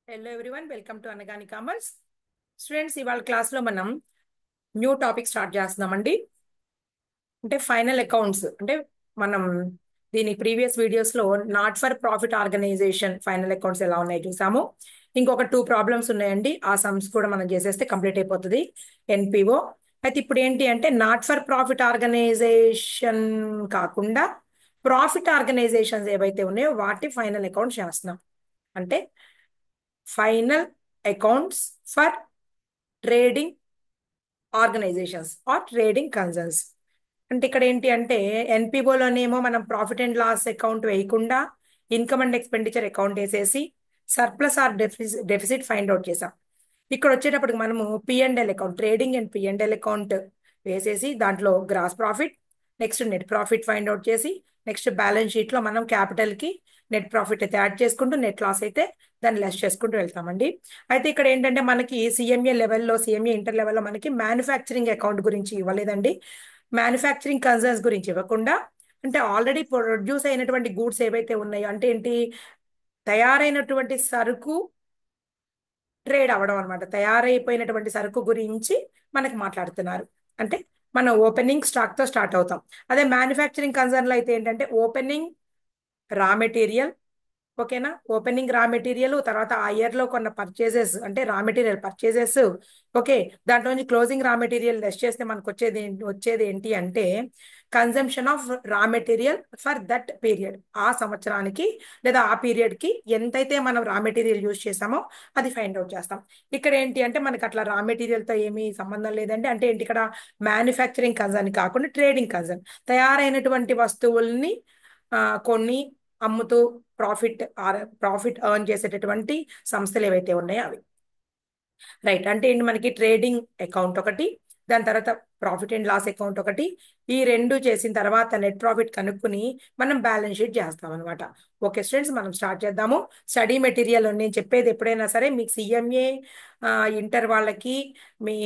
Hello everyone, welcome to Anagani commerce. Students, ఇవాళ క్లాస్లో మనం న్యూ టాపిక్ స్టార్ట్ చేస్తున్నామండి. అంటే ఫైనల్ అకౌంట్స్. అంటే మనం దీని ప్రీవియస్ వీడియోస్లో not for profit organisation final accounts ఎలా ఉన్నాయో చూసాము. ఇంకొక 2 ప్రాబ్లమ్స్ ఉన్నాయండి. ఆ సమ్స్ కూడా మనం చేసేస్తే కంప్లీట్ అయిపోతుంది ఎన్పిఓ. అయితే ఇప్పుడు ఏంటి అంటే నాట్ ఫర్ ప్రాఫిట్ ఆర్గనైజేషన్ కాకుండా ప్రాఫిట్ ఆర్గనైజేషన్స్ ఏవైతే ఉన్నాయో వాటి ఫైనల్ అకౌంట్స్ చేస్తున్నాం. అంటే final accounts for trading organisations or trading concerns. అంటే ఇక్కడ ఏంటి అంటే ఎన్పిఓలోనేమో మనం ప్రాఫిట్ అండ్ లాస్ అకౌంట్ వేయకుండా ఇన్కమ్ అండ్ ఎక్స్పెండిచర్ అకౌంట్ వేసేసి surplus or deficit find out చేసాం. ఇక్కడ వచ్చేటప్పటికి మనము P and L account, trading and P and L account వేసేసి దాంట్లో gross profit, next net profit find out చేసి, నెక్స్ట్ బ్యాలెన్స్ షీట్ లో మనం క్యాపిటల్ కి నెట్ ప్రాఫిట్ అయితే యాడ్ చేసుకుంటూ నెట్ లాస్ అయితే దాన్ని లెస్ చేసుకుంటూ వెళ్తామండి. అయితే ఇక్కడ ఏంటంటే మనకి సిఎంఏ లెవెల్లో, సిఎంఏ ఇంటర్ లెవెల్లో మనకి మ్యానుఫ్యాక్చరింగ్ అకౌంట్ గురించి ఇవ్వలేదండి. మ్యానుఫ్యాక్చరింగ్ కన్సర్న్స్ గురించి ఇవ్వకుండా, అంటే ఆల్రెడీ ప్రొడ్యూస్ అయినటువంటి గూడ్స్ ఏవైతే ఉన్నాయో, అంటే ఏంటి, తయారైనటువంటి సరుకు ట్రేడ్ అవ్వడం అనమాట. తయారైపోయినటువంటి సరుకు గురించి మనకి మాట్లాడుతున్నారు. అంటే మనం ఓపెనింగ్ స్టాక్ తో స్టార్ట్ అవుతాం. అదే మ్యానుఫ్యాక్చరింగ్ కన్సర్న్ లో అయితే ఏంటంటే ఓపెనింగ్ రా మెటీరియల్, ఓకేనా, ఓపెనింగ్ రా మెటీరియల్, తర్వాత ఆ ఇయర్ లో కొన్న పర్చేసెస్, అంటే రా మెటీరియల్ పర్చేసెస్, ఓకే, దాంట్లో నుంచి క్లోజింగ్ రా మెటీరియల్ లెస్ చేస్తే మనకు వచ్చేది ఏంటి అంటే consumption of raw material for that period. ఆ సంవత్సరానికి లేదా ఆ పీరియడ్ కి ఎంతైతే మనం రా మెటీరియల్ యూజ్ చేసామో అది ఫైండ్ అవుట్ చేస్తాం. ఇక్కడ ఏంటి అంటే మనకి అట్లా రా మెటీరియల్ తో ఏమీ సంబంధం లేదండి. అంటే ఏంటి, ఇక్కడ మ్యానుఫ్యాక్చరింగ్ కన్సర్న్ కాకుండా ట్రేడింగ్ కన్సర్న్, తయారైనటువంటి వస్తువుల్ని కొన్ని అమ్ముతూ ప్రాఫిట్ ఎర్న్ చేసేటటువంటి సంస్థలు ఏవైతే ఉన్నాయో అవి. రైట్. అంటే ఏంటి, మనకి ట్రేడింగ్ అకౌంట్ ఒకటి, దాని తర్వాత ప్రాఫిట్ అండ్ లాస్ అకౌంట్ ఒకటి. ఈ రెండు చేసిన తర్వాత నెట్ ప్రాఫిట్ కనుక్కుని మనం బ్యాలెన్స్ షీట్ చేస్తాం అనమాట. ఓకే స్టూడెంట్స్, మనం స్టార్ట్ చేద్దాము. స్టడీ మెటీరియల్ నేను చెప్పేది ఎప్పుడైనా సరే మీకు సిఎంఏ ఇంటర్ వాళ్ళకి మీ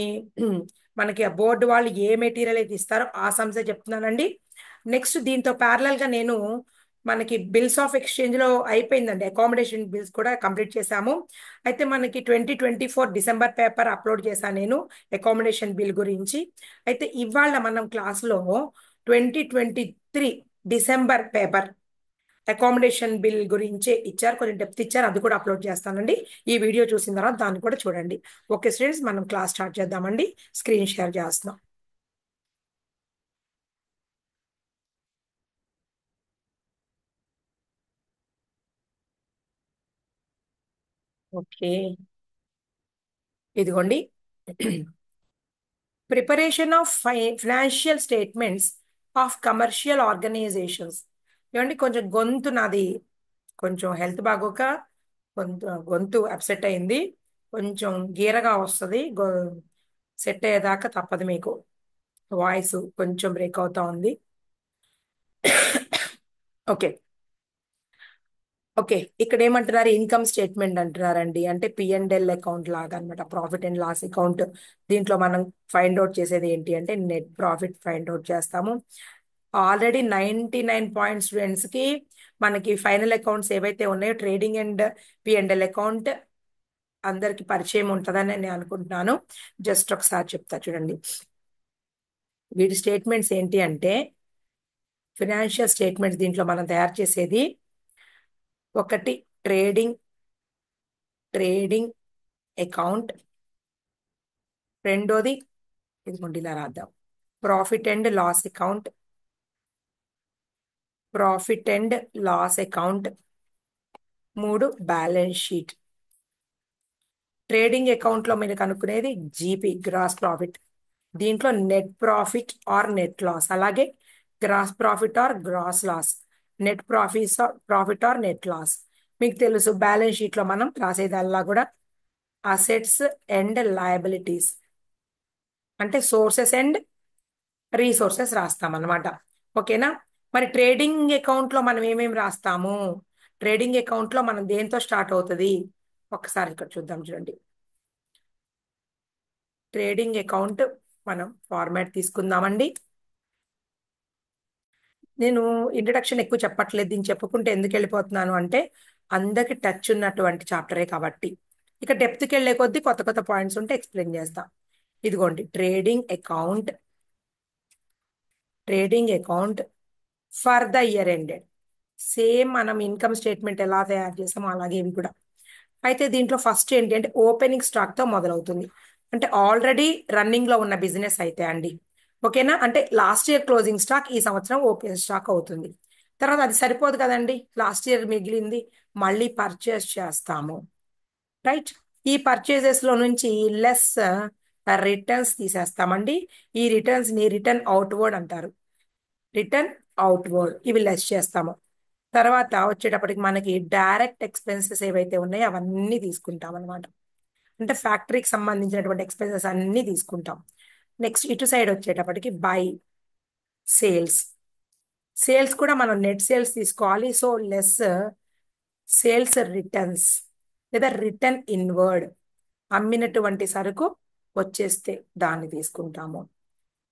మనకి బోర్డు వాళ్ళు ఏ మెటీరియల్ అయితే ఇస్తారో ఆ సంస్థ చెప్తున్నానండి. నెక్స్ట్ దీంతో ప్యారలల్ గా నేను మనకి బిల్స్ ఆఫ్ ఎక్స్చేంజ్ లో అయిపోయిందండి, అకామిడేషన్ బిల్స్ కూడా కంప్లీట్ చేశాము. అయితే మనకి 2024 డిసెంబర్ పేపర్ అప్లోడ్ చేశాను నేను అకామిడేషన్ బిల్ గురించి. అయితే ఇవాళ మనం క్లాస్లో 2023 డిసెంబర్ పేపర్ అకామిడేషన్ బిల్ గురించి ఇచ్చారు, కొంచెం డెప్త్ ఇచ్చారు, అది కూడా అప్లోడ్ చేస్తానండి. ఈ వీడియో చూసిన తర్వాత దాన్ని కూడా చూడండి. ఓకే స్టూడెంట్స్, మనం క్లాస్ స్టార్ట్ చేద్దామండి. స్క్రీన్ షేర్ చేస్తున్నాం. ఓకే, ఇదిగోండి. Preparation of financial statements of commercial organisations. ఏమండి, కొంచెం గొంతు నాది కొంచెం హెల్త్ బాగోక గొంతు అప్సెట్ అయింది. కొంచెం గీరగా వస్తుంది. సెట్ అయ్యేదాకా తప్పదు మీకు. వాయిస్ కొంచెం బ్రేక్ అవుతా ఉంది. ఓకే. ఓకే, ఇక్కడ ఏమంటున్నారు, ఇన్కమ్ స్టేట్మెంట్ అంటున్నారండి. అంటే పిఎన్ఎల్ అకౌంట్ లాగా అనమాట, ప్రాఫిట్ అండ్ లాస్ అకౌంట్. దీంట్లో మనం ఫైండ్ అవుట్ చేసేది ఏంటి అంటే నెట్ ప్రాఫిట్ ఫైండ్ అవుట్ చేస్తాము. ఆల్రెడీ 99 పాయింట్ స్టూడెంట్స్ కి మనకి ఫైనల్ అకౌంట్స్ ఏవైతే ఉన్నాయో ట్రేడింగ్ అండ్ పిఎన్ఎల్ అకౌంట్ అందరికి పరిచయం ఉంటుందని నేను అనుకుంటున్నాను. జస్ట్ ఒకసారి చెప్తా చూడండి. వీటి స్టేట్మెంట్స్ ఏంటి అంటే ఫినాన్షియల్ స్టేట్మెంట్స్ దీంట్లో మనం తయారు చేసేది ఒకటి ట్రేడింగ్ ట్రేడింగ్ అకౌంట్, రెండోది ఇదిగోండి ఇలా రాద్దాం, profit and loss account, profit and loss account, మూడు బ్యాలెన్స్ షీట్. ట్రేడింగ్ అకౌంట్ లో మీరు కనుక్కునేది జీపీ, గ్రాస్ ప్రాఫిట్. దీంట్లో net profit or net loss, అలాగే gross profit or gross loss, net profit or net loss. మీకు తెలుసు బ్యాలెన్స్ షీట్ లో మనం రాసేదల్లా కూడా అసెట్స్ అండ్ లయబిలిటీస్, అంటే సోర్సెస్ అండ్ రీసోర్సెస్ రాస్తాం అన్నమాట. ఓకేనా. మరి ట్రేడింగ్ అకౌంట్ లో మనం ఏమేమి రాస్తాము, ట్రేడింగ్ అకౌంట్ లో మనం దేంతో స్టార్ట్ అవుతుంది ఒకసారి ఇక్కడ చూద్దాం చూడండి. ట్రేడింగ్ అకౌంట్ మనం ఫార్మాట్ తీసుకుందామండి. నేను ఇంట్రడక్షన్ ఎక్కువ చెప్పట్లేదు, దీన్ని చెప్పుకుంటే ఎందుకు వెళ్ళిపోతున్నాను అంటే అందరికి టచ్ ఉన్నటువంటి చాప్టరే కాబట్టి. ఇక డెప్త్కి వెళ్ళే కొద్దీ కొత్త కొత్త పాయింట్స్ ఉంటే ఎక్స్ప్లెయిన్ చేస్తాం. ఇదిగోండి trading account for the year ended. Same మనం ఇన్కమ్ స్టేట్మెంట్ ఎలా తయారు చేస్తామో అలాగే ఇవి కూడా. అయితే దీంట్లో ఫస్ట్ ఏంటి అంటే ఓపెనింగ్ స్టాక్ తో మొదలవుతుంది. అంటే ఆల్రెడీ రన్నింగ్ లో ఉన్న బిజినెస్ అయితే అండి, ఓకేనా, అంటే లాస్ట్ ఇయర్ క్లోజింగ్ స్టాక్ ఈ సంవత్సరం ఓపెన్ స్టాక్ అవుతుంది. తర్వాత అది సరిపోదు కదండి, లాస్ట్ ఇయర్ మిగిలింది మళ్ళీ పర్చేస్ చేస్తాము, రైట్. ఈ పర్చేజెస్ లో నుంచి లెస్ రిటర్న్స్ తీసేస్తామండి. ఈ రిటర్న్స్ ని రిటర్న్ అవుట్వర్డ్ అంటారు. రిటర్న్ అవుట్వర్డ్ ఇవి లెస్ చేస్తాము. తర్వాత వచ్చేటప్పటికి మనకి డైరెక్ట్ ఎక్స్పెన్సెస్ ఏవైతే ఉన్నాయో అవన్నీ తీసుకుంటాం అనమాట. అంటే ఫ్యాక్టరీకి సంబంధించినటువంటి ఎక్స్పెన్సెస్ అన్ని తీసుకుంటాం. నెక్స్ట్ ఇటు సైడ్ వచ్చేటప్పటికి బై సేల్స్. సేల్స్ కూడా మనం నెట్ సేల్స్ తీసుకోవాలి. సో లెస్ సేల్స్ రిటర్న్స్ లేదా రిటర్న్ ఇన్వర్డ్, అమ్మినటువంటి సరుకు వచ్చేస్తే దాన్ని తీసుకుంటాము.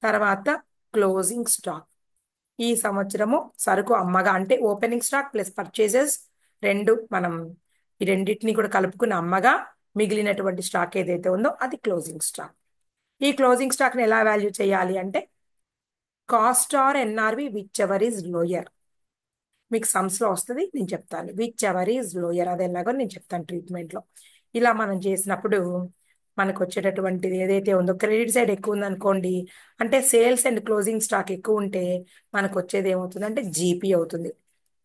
తర్వాత క్లోజింగ్ స్టాక్. ఈ సంవత్సరము సరుకు అమ్మగా అంటే ఓపెనింగ్ స్టాక్ ప్లస్ పర్చేజెస్ రెండు మనం ఈ రెండింటిని కూడా కలుపుకుని అమ్మగా మిగిలినటువంటి స్టాక్ ఏదైతే ఉందో అది క్లోజింగ్ స్టాక్. ఈ క్లోజింగ్ స్టాక్ ని ఎలా వాల్యూ చేయాలి అంటే cost or NRV which ever is lower. మీకు సమ్స్ లో వస్తుంది, నేను చెప్తాను విచ్ ఎవర్ ఈజ్ లోయర్, అది ఎలాగో నేను చెప్తాను ట్రీట్మెంట్ లో. ఇలా మనం చేసినప్పుడు మనకు వచ్చేటటువంటిది ఏదైతే ఉందో క్రెడిట్ సైడ్ ఎక్కువ ఉందనుకోండి, అంటే సేల్స్ అండ్ క్లోజింగ్ స్టాక్ ఎక్కువ ఉంటే మనకు వచ్చేది ఏమవుతుంది అంటే జీపీ అవుతుంది.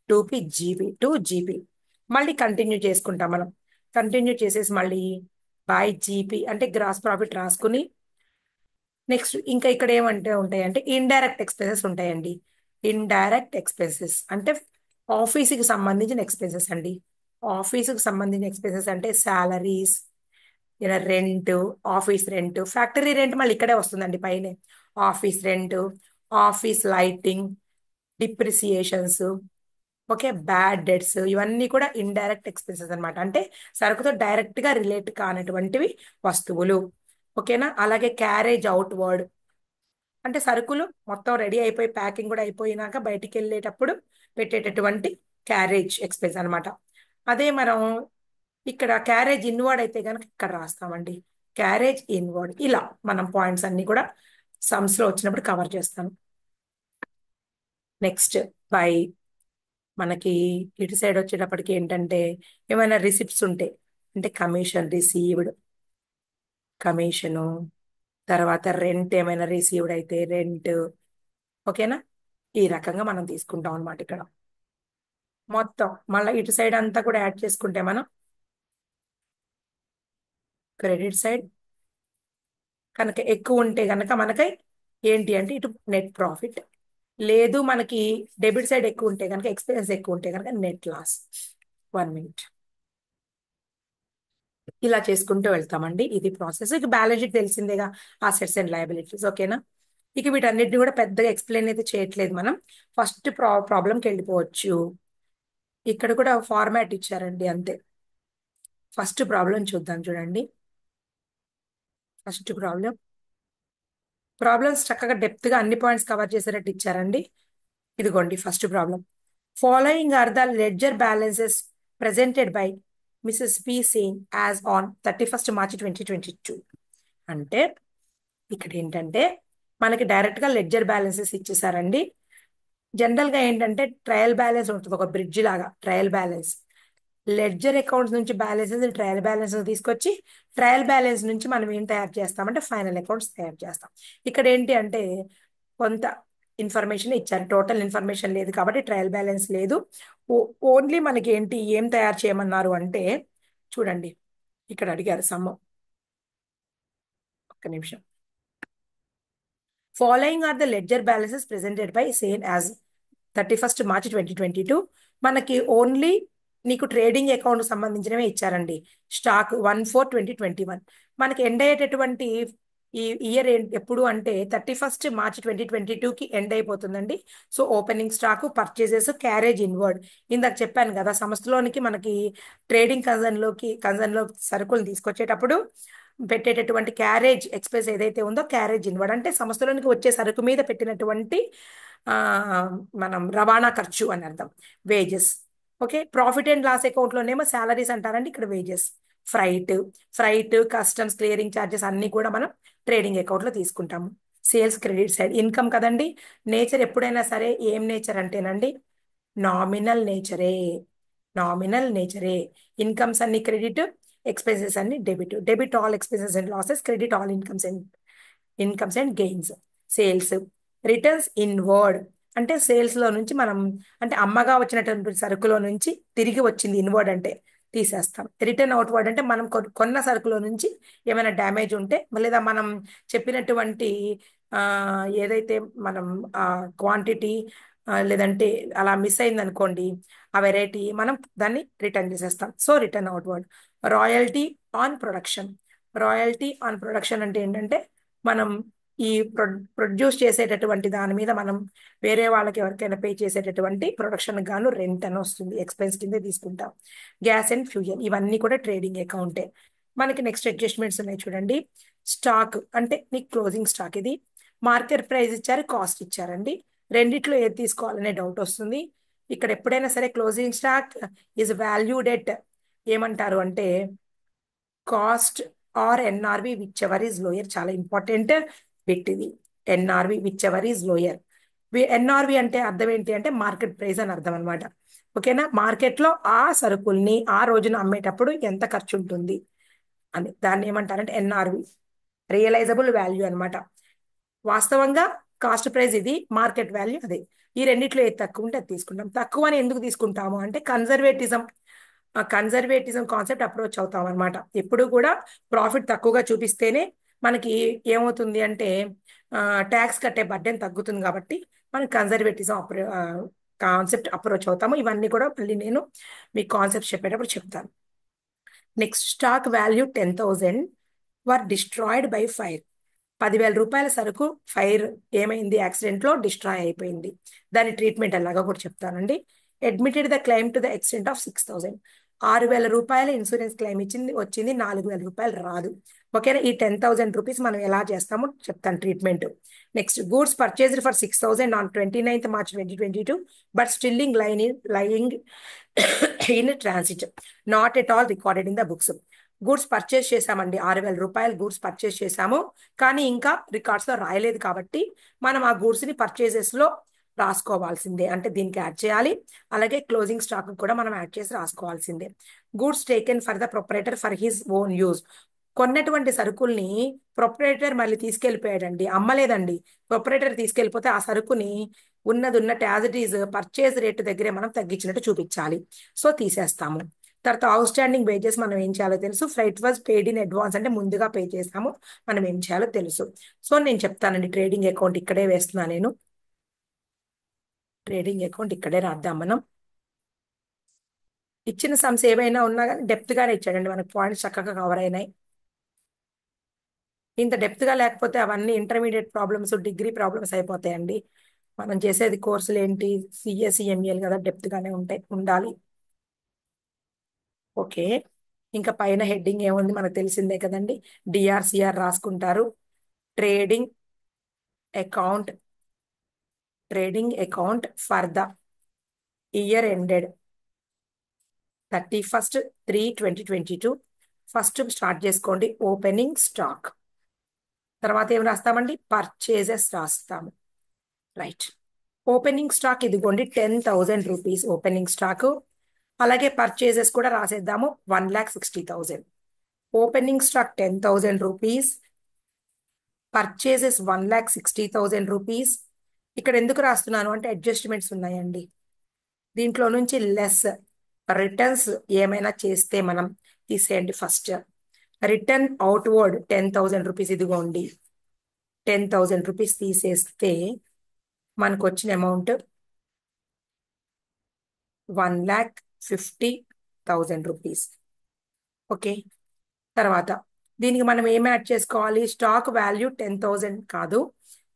2P GP 2 GP. మళ్ళీ కంటిన్యూ చేసుకుంటాం మనం. కంటిన్యూ చేసేసి మళ్ళీ బై జీపీ అంటే గ్రాస్ ప్రాఫిట్ రాసుకుని నెక్స్ట్ ఇంకా ఇక్కడ ఏమంటే ఉంటాయి అంటే ఇండైరెక్ట్ ఎక్స్పెన్సెస్ ఉంటాయండి. ఇండైరెక్ట్ ఎక్స్పెన్సెస్ అంటే ఆఫీస్కి సంబంధించిన ఎక్స్పెన్సెస్ అండి. ఆఫీస్కి సంబంధించిన ఎక్స్పెన్సెస్ అంటే శాలరీస్, ఇలా rent, office rent, factory rent మళ్ళీ ఇక్కడే వస్తుందండి పైనే. Office rent, office lighting, depreciations, okay, bad debts, ఇవన్నీ కూడా ఇండైరెక్ట్ ఎక్స్పెన్సెస్ అన్నమాట. అంటే సరుకుతో డైరెక్ట్ గా రిలేట్ కానటువంటివి వస్తువులు, ఓకేనా. అలాగే క్యారేజ్ అవుట్వర్డ్ అంటే సరుకులు మొత్తం రెడీ అయిపోయి ప్యాకింగ్ కూడా అయిపోయినాక బయటికి వెళ్ళేటప్పుడు పెట్టేటటువంటి క్యారేజ్ ఎక్స్పెన్స్ అన్నమాట. అదే మనం ఇక్కడ క్యారేజ్ ఇన్వర్డ్ అయితే కనుక ఇక్కడ రాస్తామండి క్యారేజ్ ఇన్వర్డ్. ఇలా మనం పాయింట్స్ అన్ని కూడా సమ్స్ లో వచ్చినప్పుడు కవర్ చేస్తాను. నెక్స్ట్ బై మనకి ఇటు సైడ్ వచ్చేటప్పటికి ఏంటంటే ఏమైనా రిసిప్ట్స్ ఉంటే అంటే కమిషన్ రిసీవ్డ్, కమిషను, తర్వాత రెంట్ ఏమైనా రిసీవ్డ్ అయితే రెంట్, ఓకేనా. ఈ రకంగా మనం తీసుకుంటాం అనమాట ఇక్కడ. మొత్తం మళ్ళీ ఇటు సైడ్ అంతా కూడా యాడ్ చేసుకుంటే మనం క్రెడిట్ సైడ్ కనుక ఎక్కువ ఉంటే కనుక మనకి ఏంటి అంటే ఇటు నెట్ ప్రాఫిట్, లేదు మనకి డెబిట్ సైడ్ ఎక్కువ ఉంటే కనుక ఎక్స్పెన్స్ ఎక్కువ ఉంటే కనుక నెట్ లాస్. 1 మినిట్. ఇలా చేసుకుంటూ వెళ్తామండి. ఇది ప్రాసెస్. ఇక బ్యాలెన్స్ షీట్ తెలిసిందేగా, అసెట్స్ అండ్ లయబిలిటీస్, ఓకేనా. ఇక వీటన్నిటిని కూడా పెద్దగా ఎక్స్ప్లెయిన్ అయితే చేయట్లేదు మనం. ఫస్ట్ ప్రాబ్లంకి వెళ్ళిపోవచ్చు. ఇక్కడ కూడా ఫార్మాట్ ఇచ్చారండి అంతే. ఫస్ట్ ప్రాబ్లం చూద్దాం చూడండి. ఫస్ట్ ప్రాబ్లమ్స్ చక్కగా డెప్త్ గా అన్ని పాయింట్స్ కవర్ చేసేటట్టు ఇచ్చారండి. ఇదిగోండి first problem. Following are the ledger balances presented by Mrs P Sen as on 31 March 2022. అంటే ఇక్కడ ఏంటంటే మనకి డైరెక్ట్ గా లెడ్జర్ బ్యాలెన్సెస్ ఇచ్చేసారండి. జనరల్ గా ఏంటంటే ట్రయల్ బ్యాలెన్స్ ఉంటుంది, ఒక బ్రిడ్జ్ లాగా ట్రయల్ బ్యాలెన్స్. లెడ్జర్ అకౌంట్స్ నుంచి బ్యాలెన్సెస్ ట్రయల్ బ్యాలెన్స్ తీసుకొచ్చి ట్రయల్ బ్యాలెన్స్ నుంచి మనం ఏం తయారు చేస్తామంటే ఫైనల్ అకౌంట్స్ తయారు చేస్తాం. ఇక్కడ ఏంటి అంటే కొంత ఇన్ఫర్మేషన్ ఇచ్చారు, టోటల్ ఇన్ఫర్మేషన్ లేదు కాబట్టి ట్రయల్ బ్యాలెన్స్ లేదు. ఓన్లీ మనకి ఏంటి ఏం తయారు చేయమన్నారు అంటే చూడండి ఇక్కడ అడిగారు సమ్ము. ఒక్క నిమిషం. Following are the ledger balances presented by Sen as 31 March 2022. మనకి ఓన్లీ నీకు ట్రేడింగ్ అకౌంట్ సంబంధించినవే ఇచ్చారండి. స్టాక్ 1/4/2021. మనకి ఎండ్ అయ్యేటటువంటి ఈ ఇయర్ ఎప్పుడు అంటే 31 మార్చ్ 2022కి ఎండ్ అయిపోతుందండి. So opening stock, purchases, carriage inward. ఇందాక చెప్పాను కదా సంస్థలోనికి మనకి ట్రేడింగ్ కన్సర్న్ లో సరుకులు తీసుకొచ్చేటప్పుడు పెట్టేటటువంటి క్యారేజ్ ఎక్స్పెన్స్ ఏదైతే ఉందో క్యారేజ్ ఇన్వర్డ్ అంటే సంస్థలోనికి వచ్చే సరుకు మీద పెట్టినటువంటి ఆ మనం రవాణా ఖర్చు అని అర్థం. Wages, okay. Profit and loss account లోనేమో శాలరీస్ అంటారండి, ఇక్కడ wages. Freight freight customs clearing charges అన్ని కూడా మనం ట్రేడింగ్ అకౌంట్ లో తీసుకుంటాము. సేల్స్ క్రెడిట్ సైడ్ ఇన్కమ్ కదండి. నేచర్ ఎప్పుడైనా సరే ఏం నేచర్ అంటేనండి, నామినల్ నేచరే. నామినల్ నేచరే. ఇన్కమ్స్ అన్ని క్రెడిట్, ఎక్స్పెన్సెస్ అన్ని debit. Debit all expenses and losses, credit all incomes and gains. Sales returns inward, అంటే సేల్స్ లో నుంచి మనం, అంటే అమ్మగా వచ్చినటువంటి సరుకులో నుంచి తిరిగి వచ్చింది ఇన్వర్డ్ అంటే తీసేస్తాం. రిటర్న్ అవుట్వర్డ్ అంటే మనం కొన్న సరుకులో నుంచి ఏమైనా డ్యామేజ్ ఉంటే, లేదా మనం చెప్పినటువంటి ఆ, ఏదైతే మనం ఆ క్వాంటిటీ లేదంటే అలా మిస్ అయింది అనుకోండి, ఆ వెరైటీ మనం దాన్ని రిటర్న్ చేసేస్తాం. So return outward. Royalty on production. Royalty on production అంటే ఏంటంటే, మనం ఈ ప్రొడ్యూస్ చేసేటటువంటి దాని మీద మనం వేరే వాళ్ళకి ఎవరికైనా పే చేసేటటువంటి ప్రొడక్షన్ గాను రెంట్ అని వస్తుంది, ఎక్స్పెన్స్ కింద తీసుకుంటాం. గ్యాస్ అండ్ ఫ్యూయల్ ఇవన్నీ కూడా ట్రేడింగ్ అకౌంటే. మనకి నెక్స్ట్ అడ్జస్ట్మెంట్స్ ఉన్నాయి చూడండి. స్టాక్ అంటే మీకు క్లోజింగ్ స్టాక్ ఇది. మార్కెట్ ప్రైస్ ఇచ్చారు, కాస్ట్ ఇచ్చారండి. రెండిట్లో ఏది తీసుకోవాలనే డౌట్ వస్తుంది. ఇక్కడ ఎప్పుడైనా సరే closing stock is valued at ఏమంటారు అంటే cost or NRV which ever is lower. చాలా ఇంపార్టెంట్ బిట్ ఇది. NRV which ever is lower. NRV అంటే అర్థం ఏంటి అంటే మార్కెట్ ప్రైస్ అని అర్థం అనమాట. ఓకేనా. మార్కెట్ లో ఆ సరుకుల్ని ఆ రోజున అమ్మేటప్పుడు ఎంత ఖర్చు ఉంటుంది అని దాన్ని ఏమంటారంటే ఎన్ఆర్వి, రియలైజబుల్ వాల్యూ అన్నమాట. వాస్తవంగా కాస్ట్ ప్రైస్ ఇది, మార్కెట్ వాల్యూ అదే. ఈ రెండిట్లో ఏది తక్కువ ఉంటే అది తీసుకుంటాం. తక్కువ అని ఎందుకు తీసుకుంటాము అంటే కన్జర్వేటిజం. కన్జర్వేటిజం కాన్సెప్ట్ అప్రోచ్ అవుతాం అనమాట. ఎప్పుడు కూడా ప్రాఫిట్ తక్కువగా చూపిస్తేనే మనకి ఏమవుతుంది అంటే ట్యాక్స్ కట్టే బర్డెన్ తగ్గుతుంది. కాబట్టి మనం కన్జర్వేటిజం కాన్సెప్ట్ అప్రోచ్ అవుతాము. ఇవన్నీ కూడా మళ్ళీ నేను మీకు కాన్సెప్ట్ చెప్పేటప్పుడు చెప్తాను. Next stock value 10,000 were destroyed by fire. 10,000 రూపాయల సరుకు ఫైర్ ఏమైంది, యాక్సిడెంట్ లో డిస్ట్రాయ్ అయిపోయింది. దాని ట్రీట్మెంట్ ఎలాగో కూడా చెప్తానండి. Admitted the claim to the extent of 6,000. 6,000 రూపాయల ఇన్సూరెన్స్ క్లెయిమ్ వచ్చింది, 4,000 రూపాయలు రాదు. ఓకేనా. ఈ 10,000 రూపీస్ మనం ఎలా చేస్తామో చెప్తాను treatment. Next goods purchased for 6,000 on 29th March 2022 but stilling lying in transit, not at all recorded in the books. Goods purchase చేసామండి, 6,000 రూపాయలు గూడ్స్ పర్చేస్ చేసాము, కానీ ఇంకా రికార్డ్స్ లో రాయలేదు. కాబట్టి మనం ఆ గూడ్స్ ని పర్చేసెస్ లో రాసుకోవాల్సిందే, అంటే దీనికి యాడ్ చేయాలి. అలాగే క్లోజింగ్ స్టాక్ కూడా మనం యాడ్ చేసి రాసుకోవాల్సిందే. Goods taken for the proprietor for his own use. కొన్నటువంటి సరుకుల్ని ప్రొపరేటర్ మళ్ళీ తీసుకెళ్లిపోయాడండి, అమ్మలేదండి. ప్రొపరేటర్ తీసుకెళ్లిపోతే ఆ సరుకుని ఉన్నట్టు as it is purchase rate దగ్గరే మనం తగ్గించినట్టు చూపించాలి. సో తీసేస్తాము. తర్వాత అవుట్ స్టాండింగ్ వేజెస్ మనం ఏం చేయాలో తెలుసు. Freight was paid in advance అంటే ముందుగా పే చేసాము, మనం ఏం చేయాలో తెలుసు. సో నేను చెప్తానండి. ట్రేడింగ్ అకౌంట్ ఇక్కడే వేస్తున్నా నేను. ట్రేడింగ్ అకౌంట్ ఇక్కడే రాద్దాం మనం. ఇచ్చిన సమ్స్ ఏవైనా ఉన్నా కానీ డెప్త్ గానే ఇచ్చాడండి, మనకు పాయింట్స్ చక్కగా కవర్ అయినాయి. ఇంత డెప్త్ గా లేకపోతే అవన్నీ ఇంటర్మీడియట్ ప్రాబ్లమ్స్, డిగ్రీ ప్రాబ్లమ్స్ అయిపోతాయండి. మనం చేసేది కోర్సులు ఏంటి, సిఎస్సిఎంఎల్ కదా, డెప్త్ గానే ఉండాలి. ఓకే. ఇంకా పైన హెడ్డింగ్ ఏముంది మనకు తెలిసిందే కదండి. డిఆర్సిఆర్ రాసుకుంటారు. Trading account, trading account for the year ended 31/3/2022. First start చేసుకోండి ఓపెనింగ్ స్టాక్. తర్వాత ఏం రాస్తామండి, పర్చేజెస్ రాస్తాము. రైట్. ఓపెనింగ్ స్టాక్ ఇదిగోండి 10,000 రూపీస్ ఓపెనింగ్ స్టాక్. అలాగే పర్చేజెస్ కూడా రాసేద్దాము 1,60,000. Opening stock 10,000 rupees, purchases 1,60,000 rupees. ఇక్కడ ఎందుకు రాస్తున్నాను అంటే అడ్జస్ట్మెంట్స్ ఉన్నాయండి. దీంట్లో నుంచి లెస్ రిటర్న్స్ ఏమైనా చేస్తే మనం తీసేయండి. ఫస్ట్ రిటర్న్ అవుట్వర్డ్ 10,000 రూపీస్ ఇదిగోండి. 10,000 రూపీస్ తీసేస్తే మనకు వచ్చిన అమౌంట్ 1,50,000 రూపీస్. ఓకే. తర్వాత దీనికి మనం ఏం యాడ్ చేసుకోవాలి, స్టాక్ వాల్యూ 10,000 కాదు,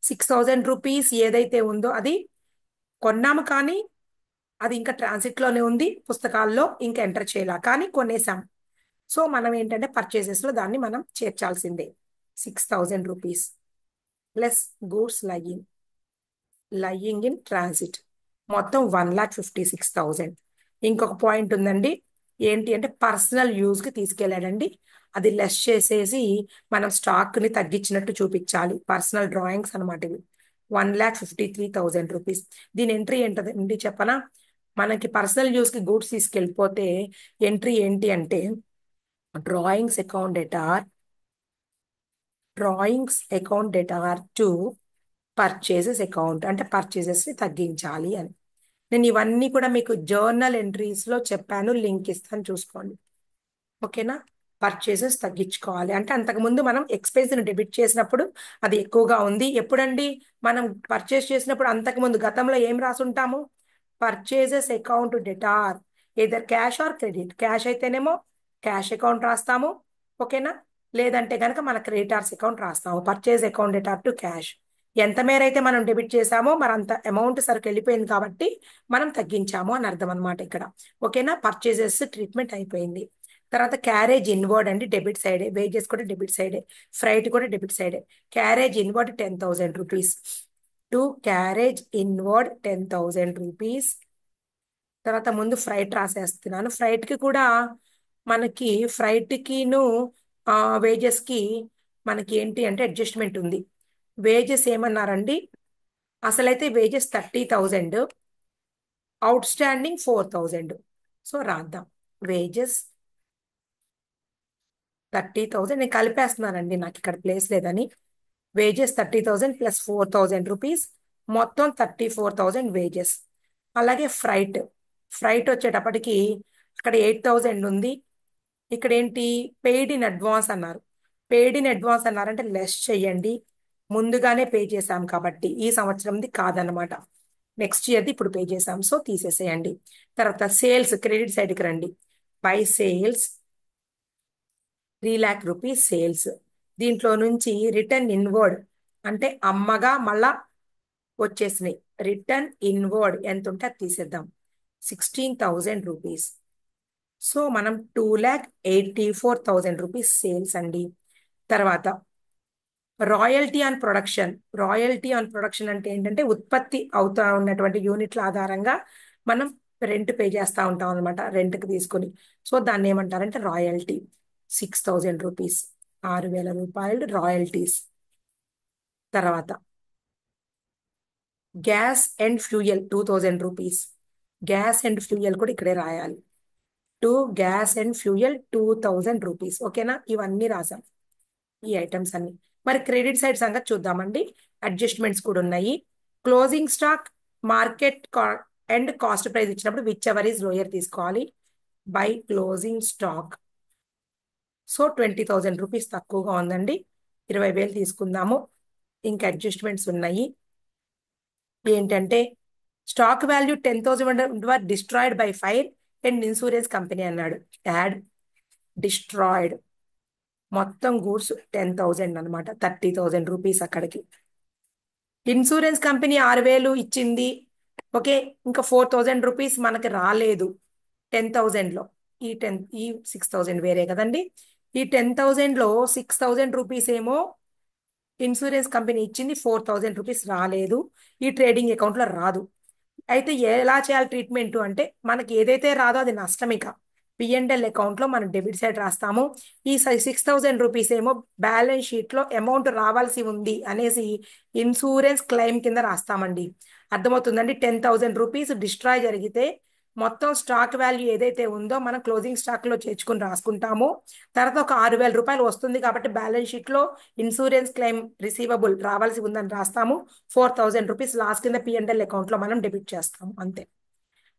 6,000 రూపీస్ ఏదైతే ఉందో అది కొన్నాము, కానీ అది ఇంకా ట్రాన్సిట్ లోనే ఉంది, పుస్తకాల్లో ఇంకా ఎంటర్ చేయాల, కానీ కొనేసాం. సో మనం ఏంటంటే పర్చేసెస్ లో దాన్ని మనం చేర్చాల్సిందే. 6,000 rupees plus goods lying in transit మొత్తం 1,56,000. ఇంకొక పాయింట్ ఉందండి, ఏంటి అంటే పర్సనల్ యూజ్కి తీసుకెళ్ళాడండి. అది లెస్ చేసేసి మనం స్టాక్ని తగ్గించినట్టు చూపించాలి. పర్సనల్ డ్రాయింగ్స్ అనమాట ఇవి. 1,53,000 రూపీస్. దీని ఎంట్రీ ఏంటండి చెప్పనా? మనకి పర్సనల్ యూస్కి గూడ్స్ తీసుకెళ్ళిపోతే ఎంట్రీ ఏంటి అంటే drawings account debtor to purchases account, అంటే పర్చేసెస్ ని తగ్గించాలి అని. నేను ఇవన్నీ కూడా మీకు జర్నల్ ఎంట్రీస్ లో చెప్పాను, లింక్ ఇస్తాను చూసుకోండి. ఓకేనా? పర్చేసెస్ తగ్గించుకోవాలి అంటే అంతకుముందు మనం ఎక్స్పెన్స్ ని డెబిట్ చేసినప్పుడు అది ఎక్కువగా ఉంది. ఎప్పుడండి? మనం పర్చేస్ చేసినప్పుడు అంతకుముందు గతంలో ఏం రాసుంటాము? Purchases account debtor either cash or credit. Cash అయితేనేమో క్యాష్ అకౌంట్ రాస్తాము. ఓకేనా? లేదంటే కనుక మన క్రెడిటార్స్ అకౌంట్ రాస్తాము. Purchase account debtor to cash. ఎంత మేర అయితే మనం డెబిట్ చేసామో మరి అంత అమౌంట్ సరికి వెళ్ళిపోయింది కాబట్టి మనం తగ్గించాము అని అర్థం అనమాట ఇక్కడ. ఓకేనా? పర్చేసెస్ ట్రీట్మెంట్ అయిపోయింది. తర్వాత క్యారేజ్ ఇన్వర్డ్ అండి, డెబిట్ సైడే. వేజెస్ కూడా డెబిట్ సైడే, ఫ్రైట్ కూడా డెబిట్ సైడే. Carriage inward 10,000 rupees. To carriage inward 10,000 rupees. తర్వాత ముందు ఫ్రైట్ రాసేస్తున్నాను. ఫ్రైట్ కి కూడా మనకి ఫ్రైట్ కిను వేజెస్ కి మనకి ఏంటి అంటే అడ్జస్ట్మెంట్ ఉంది. వేజెస్ ఏమన్నారండి? అసలైతే వేజెస్ 30,000, అవుట్ స్టాండింగ్ 4,000. సో రాద్దాం. వేజెస్ 30,000 నేను కలిపేస్తున్నానండి, నాకు ఇక్కడ ప్లేస్ లేదని. వేజెస్ 30,000 ప్లస్ 4,000 రూపీస్, మొత్తం 34,000 వేజెస్. అలాగే ఫ్రైట్. ఫ్రైట్ వచ్చేటప్పటికి అక్కడ 8,000 ఉంది. ఇక్కడ ఏంటి? పెయిడ్ ఇన్ అడ్వాన్స్ అన్నారు. పెయిడ్ ఇన్ అడ్వాన్స్ అన్నారంటే లెస్ చెయ్యండి, ముందుగానే పే చేసాం కాబట్టి. ఈ సంవత్సరంది కాదనమాట, నెక్స్ట్ ఇయర్ది ఇప్పుడు పే చేసాం, సో తీసేసేయండి. తర్వాత సేల్స్, క్రెడిట్ సైడ్కి రండి. By sales 3,00,000 rupees sales. దీంట్లో నుంచి రిటర్న్ ఇన్వర్డ్ అంటే అమ్మగా మళ్ళా వచ్చేసినాయి. రిటర్న్ ఇన్వర్డ్ ఎంత ఉంటే అది తీసేద్దాం. 16,000 రూపీస్. సో మనం 2,84,000 రూపీస్ సేల్స్ అండి. తర్వాత royalty on production. Royalty on production అంటే ఏంటంటే ఉత్పత్తి అవుతా ఉన్నటువంటి యూనిట్ల ఆధారంగా మనం రెంట్ పే చేస్తూ ఉంటాం అనమాట, రెంట్కి తీసుకొని. సో దాన్ని ఏమంటారంటే రాయల్టీ. 6,000 రూపీస్, 6,000 రూపాయలు రాయల్టీస్. తర్వాత gas and fuel 2,000 rupees. Gas and fuel కూడా ఇక్కడే రాయాలి. Gas and fuel 2,000 rupees. ఓకేనా? ఇవన్నీ రాసాం, ఈ ఐటమ్స్ అన్ని. మరి క్రెడిట్ సైడ్ సంగతి చూద్దామండి. అడ్జస్ట్మెంట్స్ కూడా ఉన్నాయి. Closing stock, market and cost price ఇచ్చినప్పుడు విచ్ ఎవర్ ఈజ్ లోయర్ తీసుకోవాలి. By closing stock. So 20,000 rupees తక్కువగా ఉందండి, 20,000 తీసుకుందాము. ఇంకా అడ్జస్ట్మెంట్స్ ఉన్నాయి. ఏంటంటే stock value 10,000 destroyed by fire and insurance company అన్నాడు. Add destroyed. మొత్తం గూడ్స్ 10,000 అనమాట, 30,000 రూపీస్ అక్కడికి. ఇన్సూరెన్స్ కంపెనీ 6,000 ఇచ్చింది. ఓకే, ఇంకా 4,000 రూపీస్ మనకి రాలేదు 10,000లో. ఈ 6,000 వేరే కదండి. ఈ 10,000లో 6,000 రూపీస్ ఏమో ఇన్సూరెన్స్ కంపెనీ ఇచ్చింది, 4,000 రూపీస్ రాలేదు, ఈ ట్రేడింగ్ అకౌంట్లో రాదు. అయితే ఎలా చేయాలి ట్రీట్మెంట్ అంటే మనకి ఏదైతే రాదో అది నష్టం. ఇక పిఎన్ఎల్ అకౌంట్లో మనం డెబిట్ సైడ్ రాస్తాము. ఈ 6,000 రూపీస్ ఏమో బ్యాలెన్స్ షీట్లో అమౌంట్ రావాల్సి ఉంది అనేసి ఇన్సూరెన్స్ క్లెయిమ్ కింద రాస్తామండి. అర్థమవుతుందండి? 10,000 రూపీస్ డిస్ట్రాయ్ జరిగితే మొత్తం స్టాక్ వాల్యూ ఏదైతే ఉందో మనం క్లోజింగ్ స్టాక్లో చేర్చుకుని రాసుకుంటాము. తర్వాత ఒక 6,000 రూపాయలు వస్తుంది కాబట్టి బ్యాలెన్స్ షీట్లో ఇన్సూరెన్స్ క్లెయిమ్ రిసీవబుల్ రావాల్సి ఉందని రాస్తాము. 4,000 రూపీస్ లాస్ట్ కింద పిఎన్ఎల్ అకౌంట్లో మనం డెబిట్ చేస్తాము, అంతే.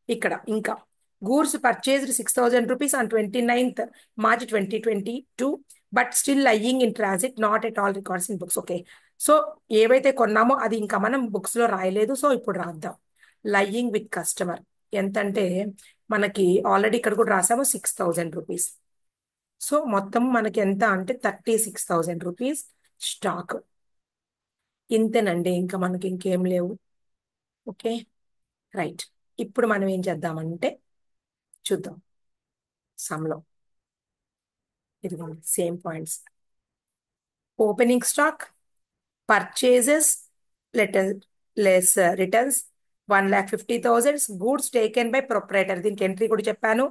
ఇక్కడ ఇంకా goods purchased 6,000 rupees on 29th March 2022, but still lying in transit, not at all records in books. Okay, so ఏవైతే కొన్నామో అది ఇంకా మనం బుక్స్ లో రాయలేదు, సో ఇప్పుడు రాద్దాం. లయింగ్ విత్ కస్టమర్ ఎంతంటే మనకి ఆల్రెడీ ఇక్కడ కూడా రాసాము 6,000 రూపీస్. సో మొత్తం మనకి ఎంత అంటే 36,000 రూపీస్ స్టాక్. ఇంతేనండి, ఇంకా మనకి ఇంకేం లేవు. Okay, right. ఇప్పుడు మనం ఏం చేద్దామంటే చూద్దాం సమ్లో. ఇదిగోండి same points. Opening stock, purchases, less returns 1,50,000. Goods taken by proprietor, దీనికి ఎంట్రీ కూడా చెప్పాను.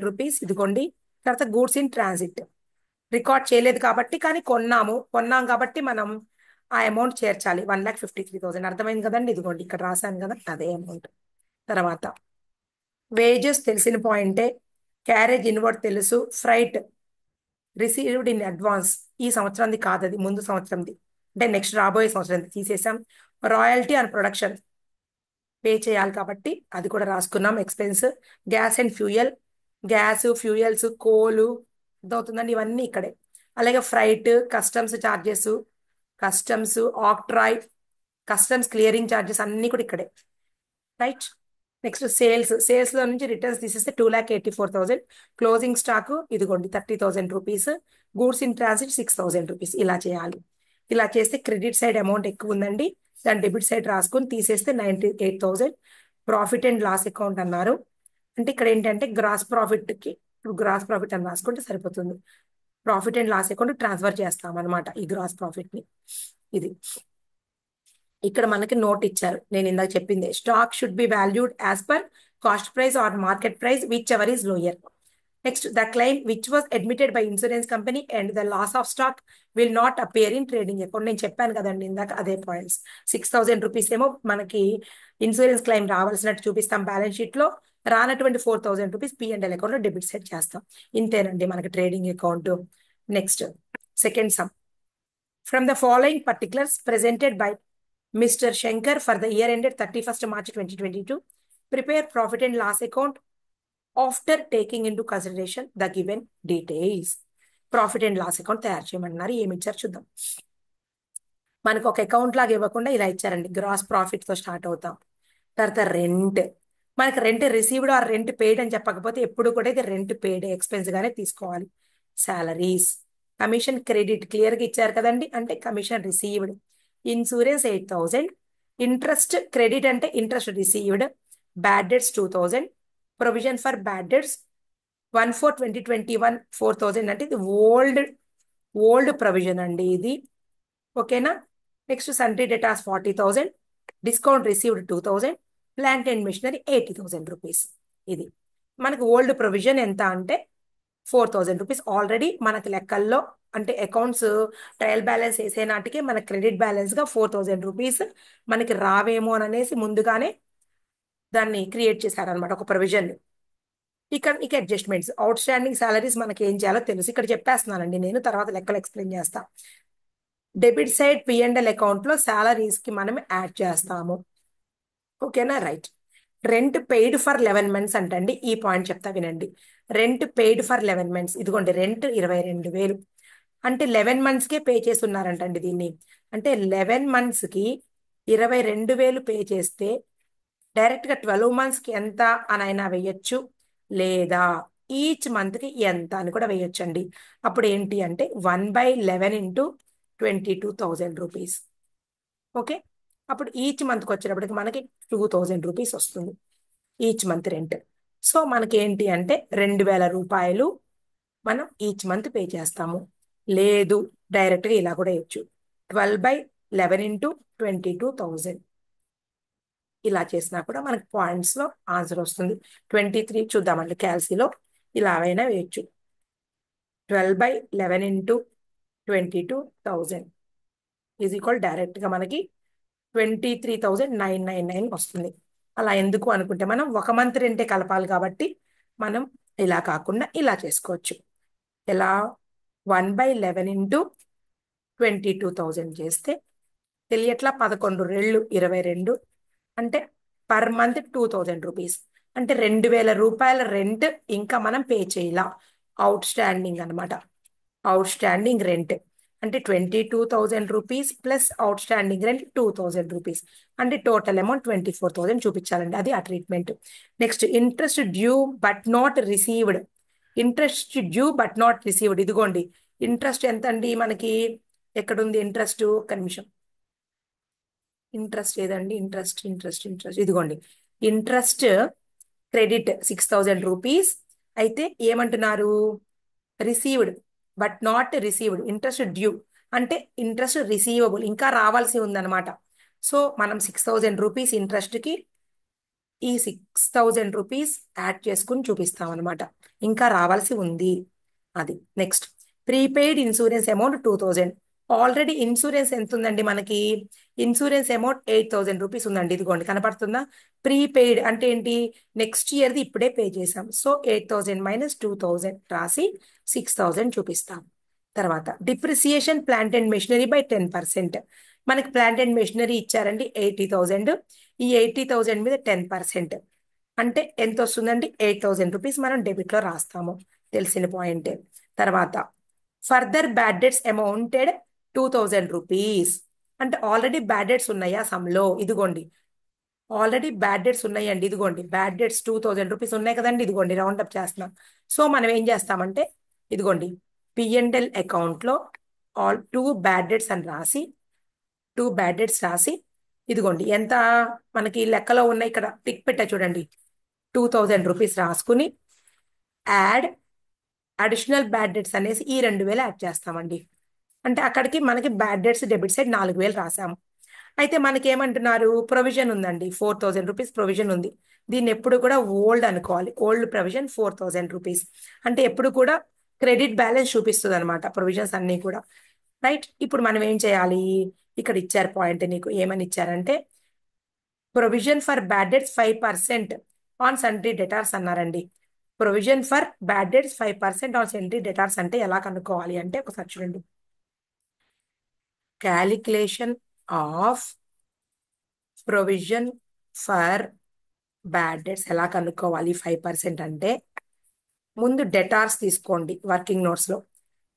రూపీస్ ఇదిగోండి. తర్వాత గూడ్స్ ఇన్ ట్రాన్సిట్ రికార్డ్ చేయలేదు కాబట్టి, కానీ కొన్నాం కాబట్టి మనం ఆ అమౌంట్ చేర్చాలి. 1,53,000 అర్థమైంది కదండి. ఇదిగోండి ఇక్కడ రాశాను కదా, అదే అమౌంట్. తర్వాత వేజెస్ తెలిసిన పాయింటే, క్యారేజ్ ఇన్వర్డ్ తెలుసు, ఫ్రైట్ రిసీవ్డ్ ఇన్ అడ్వాన్స్ ఈ సంవత్సరంది కాదు, అది ముందు సంవత్సరంది, అంటే నెక్స్ట్ రాబోయే సంవత్సరం తీసేసాం. రాయల్టీ అండ్ ప్రొడక్షన్ పే చేయాలి కాబట్టి అది కూడా రాసుకున్నాం expense. Gas and fuel, gas fuels coal అర్థమవుతుందండి, ఇవన్నీ ఇక్కడే. అలాగే freight, customs charges, customs octroi, customs clearing charges అన్ని కూడా ఇక్కడే. రైట్. నెక్స్ట్ సేల్స్ లో నుంచి రిటర్న్స్ తీసేస్తే 2,84,000. క్లోజింగ్ స్టాక్ ఇదిగోండి 30,000 rupees. Goods in transit 6,000 rupees. ఇలా చేయాలి. ఇలా చేస్తే క్రెడిట్ సైడ్ అమౌంట్ ఎక్కువ ఉందండి, దాని డెబిట్ సైడ్ రాసుకొని తీసేస్తే 98,000. ప్రాఫిట్ అండ్ లాస్ అకౌంట్ అన్నారు, అంటే ఇక్కడ ఏంటంటే గ్రాస్ ప్రాఫిట్ కి గ్రాస్ ప్రాఫిట్ అని రాసుకుంటే సరిపోతుంది. Profit and loss account transfer చేస్తాం అనమాట ఈ గ్రాస్ ప్రాఫిట్ ని. ఇది ఇక్కడ మనకి నోట్ ఇచ్చారు, నేను ఇందాక చెప్పింది. Stock should be valued as per cost price or market price whichever is lower. Next the claim which was admitted by insurance company and the loss of stock will not appear in trading account. నేను చెప్పాను కదండి ఇందాక అదే points. 6,000 rupees ఏమో మనకి insurance claim రావాల్సినట్టు చూపిస్తాం balance sheet లో, రానటువంటి 4,000 రూపీస్ P&L అకౌంట్ లో డెబిట్ సైడ్ చేస్తాం. ఇంతేనండి మనకి trading account. Next second some. From the following particulars presented by Mr. Shankar for the year ended 31st March 2022, prepare profit and loss account after taking into consideration the given details. Profit and loss account తయారు చేయమన్నారు. ఏమి ఇచ్చారు చూద్దాం. మనకు ఒక account లాగా ఇవ్వకుండా ఇలా ఇచ్చారండి. గ్రాస్ ప్రాఫిట్ తో స్టార్ట్ అవుతాం. తర్వాత రెంట్, మనకి rent received are rent paid అని చెప్పకపోతే ఎప్పుడు కూడా ఇది రెంట్ పెయిడ్ ఎక్స్పెన్స్ గానే తీసుకోవాలి. సాలరీస్, కమిషన్ క్రెడిట్ క్లియర్ గా ఇచ్చారు కదండి, అంటే commission received. Insurance 8,000. Interest credit అంటే interest received. Bad debts 2,000. Provision for bad debts 1/4/2021 4,000, అంటే ఇది ఓల్డ్ ప్రొవిజన్ అండి ఇది. ఓకేనా. Next sundry debtors 40,000. Discount received 2,000. Plant and machinery 80,000 rupees. ఇది మనకు ఓల్డ్ ప్రొవిజన్ ఎంత అంటే 4,000 రూపీస్. ఆల్రెడీ మనకి లెక్కల్లో అంటే అకౌంట్స్ ట్రయల్ బ్యాలెన్స్ వేసే నాటికి మన క్రెడిట్ బ్యాలెన్స్ గా 4,000 రూపీస్ మనకి రావేమో అని అనేసి ముందుగానే దాన్ని క్రియేట్ చేశారనమాట ఒక ప్రొవిజన్. ఇక అడ్జస్ట్మెంట్స్, అవుట్ స్టాండింగ్ సాలరీస్ మనకి ఏం చేయాలో తెలుసు, ఇక్కడ చెప్పేస్తున్నానండి నేను, తర్వాత లెక్కలు ఎక్స్ప్లెయిన్ చేస్తా. డెబిట్ సైడ్ P&L అకౌంట్ లో సాలరీస్ కి మనం యాడ్ చేస్తాము. ఓకేనా. Right. Rent paid for 11 months అంటండి. ఈ పాయింట్ చెప్తా వినండి. రెంట్ పెయిడ్ ఫర్ 11 మంత్స్, ఇదిగోండి రెంట్ 22,000 అంటే 11 మంత్స్ కే పే చేసి ఉన్నారంటండి దీన్ని. అంటే 11 మంత్స్ కి 22,000 పే చేస్తే డైరెక్ట్ గా 12 మంత్స్ కి ఎంత అని అయినా వేయచ్చు, లేదా ఈచ్ మంత్ కి ఎంత అని కూడా వేయొచ్చు అండి. అప్పుడు ఏంటి అంటే 1/11 ఇంటూ 22,000 రూపీస్. ఓకే. అప్పుడు ఈచ్ మంత్కి వచ్చేటప్పటికి మనకి 2,000 రూపీస్ వస్తుంది ఈచ్ మంత్ రెంట్. సో మనకి ఏంటి అంటే 2,000 రూపాయలు మనం ఈచ్ మంత్ పే చేస్తాము. లేదు డైరెక్ట్గా ఇలా కూడా వేయచ్చు, 12/11 ఇంటూ 22,000. ఇలా చేసినా కూడా మనకి పాయింట్స్ లో ఆన్సర్ వస్తుంది. 23 చూద్దామండి క్యాల్సీలో, ఇలా అయినా వేయచ్చు. 12/11 ఇంటూ 22,000 ఈజ్ ఈక్వల్ డైరెక్ట్ గా మనకి 23,999 వస్తుంది. అలా ఎందుకు అనుకుంటే మనం ఒక మంత్ రెంటే కలపాలి కాబట్టి మనం ఇలా కాకుండా ఇలా చేసుకోవచ్చు. ఎలా 1/11 ఇంటూ 22,000 చేస్తే తెలియట్లా 11 రెళ్ళు 22, అంటే పర్ మంత్ 2,000 రూపీస్, అంటే 2,000 రూపాయల రెంట్ ఇంకా మనం పే చేయాల. అవుట్ స్టాండింగ్ అనమాట. అవుట్ స్టాండింగ్ రెంట్ అంటే 22,000 rupees plus out standing rent 2,000 rupees, అంటే టోటల్ అమౌంట్ 24,000 చూపించాలండి. అది ఆ treatment. Next interest due but not received. Interest due but not received, ఇదిగోండి ఇంట్రెస్ట్ ఎంత అండి మనకి, ఎక్కడుంది ఇంట్రెస్ట్, ఒక్క నిమిషం. ఇంట్రెస్ట్ ఏదండి, ఇంట్రెస్ట్ ఇదిగోండి. ఇంట్రెస్ట్ క్రెడిట్ 6,000 రూపీస్ అయితే ఏమంటున్నారు, received but not received. Interest due అంటే ఇంట్రెస్ట్ రిసీవబుల్ ఇంకా రావాల్సి ఉందన్నమాట. సో మనం 6,000 రూపీస్ ఇంట్రెస్ట్ కి ఈ 6,000 రూపీస్ యాడ్ చేసుకుని చూపిస్తాం అనమాట. ఇంకా రావాల్సి ఉంది. అది next prepaid insurance amount 2,000. Already insurance ఎంత ఉందండి మనకి? ఇన్సూరెన్స్ అమౌంట్ 8,000 రూపీస్ ఉందండి. ఇదిగోండి కనపడుతుందా? ప్రీపెయిడ్ అంటే ఏంటి? నెక్స్ట్ ఇయర్ది ఇప్పుడే పే చేసాం. సో 8,000 మైనస్ 2,000 రాసి 6,000 చూపిస్తాం. తర్వాత depreciation plant and machinery by 10%. మనకి ప్లాంట్ అండ్ మెషినరీ ఇచ్చారండి 80,000. ఈ 80,000 మీద 10% అంటే ఎంత వస్తుందండి? 8,000 రూపీస్ మనం డెబిట్లో రాస్తాము. తెలిసిన పాయింటే. తర్వాత further bad debts amounted 2,000 rupees. అంటే ఆల్రెడీ బ్యాడ్ డెట్స్ ఉన్నాయా సమ్లో? ఇదిగోండి ఆల్రెడీ బ్యాడ్ డెట్స్ ఉన్నాయండి. ఇదిగోండి బ్యాడ్ డెట్స్ 2,000 రూపీస్ ఉన్నాయి కదండి. ఇదిగోండి రౌండ్ అప్ చేస్తున్నాం. సో మనం ఏం చేస్తామంటే ఇదిగోండి పిఎన్ఎల్ అకౌంట్లో ఆల్ 2 బ్యాడ్ డెట్స్ అని రాసి 2 బ్యాడ్ డెట్స్ రాసి ఇదిగోండి ఎంత మనకి లెక్కలో ఉన్నాయి ఇక్కడ టిక్ పెట్టా చూడండి. 2,000 రూపీస్ రాసుకుని యాడ్ అడిషనల్ బ్యాడ్ డెట్స్ అనేసి ఈ 2,000 యాడ్ చేస్తామండి. అంటే అక్కడికి మనకి బ్యాడ్ డెట్స్ డెబిట్ సైడ్ 4,000 రాసాము. అయితే మనకి ఏమంటున్నారు? ప్రొవిజన్ ఉందండి 4,000 రూపీస్ ప్రొవిజన్ ఉంది. దీన్ని ఎప్పుడు కూడా ఓల్డ్ అనుకోవాలి. ఓల్డ్ ప్రొవిజన్ 4,000 రూపీస్ అంటే ఎప్పుడు కూడా క్రెడిట్ బ్యాలెన్స్ చూపిస్తుంది అనమాట ప్రొవిజన్స్ అన్ని కూడా. రైట్. ఇప్పుడు మనం ఏం చేయాలి? ఇక్కడ ఇచ్చారు పాయింట్ నీకు ఏమని ఇచ్చారంటే provision for bad debts 5% on sundry debtors అన్నారండి. Provision for bad debts 5% on sundry debtors అంటే ఎలా కనుక్కోవాలి అంటే ఒకసారి చూడండి. Calculation of provision for bad debts ఎలా కనుక్కోవాలి 5% అంటే ముందు డెటార్స్ తీసుకోండి. వర్కింగ్ నోట్స్ లో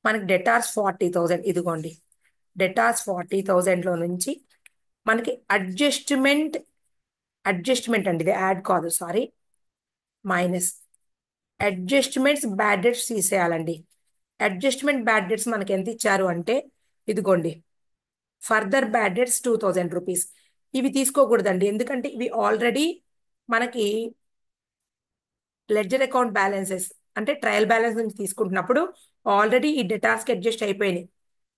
మనకి డెటార్స్ 40,000 ఇదిగోండి. డెటార్స్ 40,000లో నుంచి మనకి అడ్జస్ట్మెంట్ అండి, ఇది యాడ్ కాదు sorry, minus adjustments bad debts తీసేయాలండి. అడ్జస్ట్మెంట్ బ్యాడ్ డెట్స్ మనకి ఎంత ఇచ్చారు అంటే ఇదిగోండి ఫర్దర్ బ్యాడ్ డెట్స్ 2,000 రూపీస్. ఇవి తీసుకోకూడదండి ఎందుకంటే ఇవి ఆల్రెడీ మనకి లెడ్జర్ అకౌంట్ బ్యాలెన్సెస్ అంటే ట్రయల్ బ్యాలెన్స్ నుంచి తీసుకుంటున్నప్పుడు ఆల్రెడీ ఈ డెటార్స్కి అడ్జస్ట్ అయిపోయినాయి.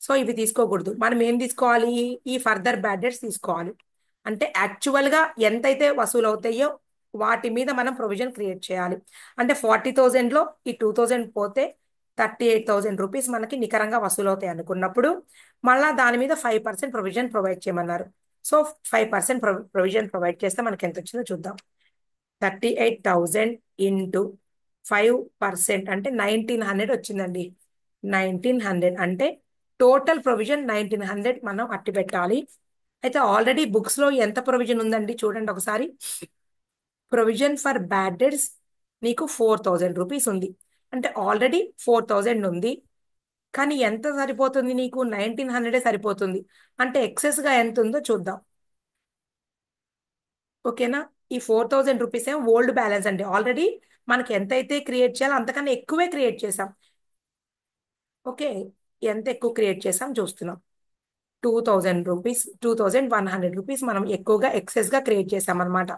సో ఇవి తీసుకోకూడదు. మనం ఏం తీసుకోవాలి? ఈ ఫర్దర్ బ్యాడ్ డెట్స్ తీసుకోవాలి. అంటే యాక్చువల్గా ఎంతైతే వసూలు అవుతాయో వాటి మీద మనం ప్రొవిజన్ క్రియేట్ చేయాలి. అంటే 40,000లో ఈ 2,000 పోతే 38,000 రూపీస్ మనకి నికరంగా వసూలు అవుతాయి అనుకున్నప్పుడు మళ్ళా దాని మీద 5% ప్రొవిజన్ ప్రొవైడ్ చేయమన్నారు. సో 5% ప్రొవిజన్ ప్రొవైడ్ చేస్తే మనకి ఎంత వచ్చిందో చూద్దాం. 38,000 ఇంటూ 5% అంటే 1,900 వచ్చిందండి. 1,900 అంటే టోటల్ ప్రొవిజన్ 1,900 మనం అట్టి పెట్టాలి. అయితే ఆల్రెడీ బుక్స్ లో ఎంత ప్రొవిజన్ ఉందండి చూడండి ఒకసారి. ప్రొవిజన్ ఫర్ బ్యాడ్ డెట్స్ నీకు 4,000 రూపీస్ ఉంది. అంటే ఆల్రెడీ 4,000 ఉంది. కానీ ఎంత సరిపోతుంది నీకు? 1,900 సరిపోతుంది. అంటే ఎక్సెస్ గా ఎంత ఉందో చూద్దాం. ఓకేనా? ఈ 4,000 రూపీస్ ఏమో ఓల్డ్ బ్యాలెన్స్ అండి. ఆల్రెడీ మనకి ఎంతైతే క్రియేట్ చేయాలో అంతకన్నా ఎక్కువే క్రియేట్ చేసాం. ఓకే, ఎంత ఎక్కువ క్రియేట్ చేసాం చూస్తున్నాం. 2,000 రూపీస్ 2,100 రూపీస్ మనం ఎక్కువగా ఎక్సెస్ గా క్రియేట్ చేసాం అనమాట.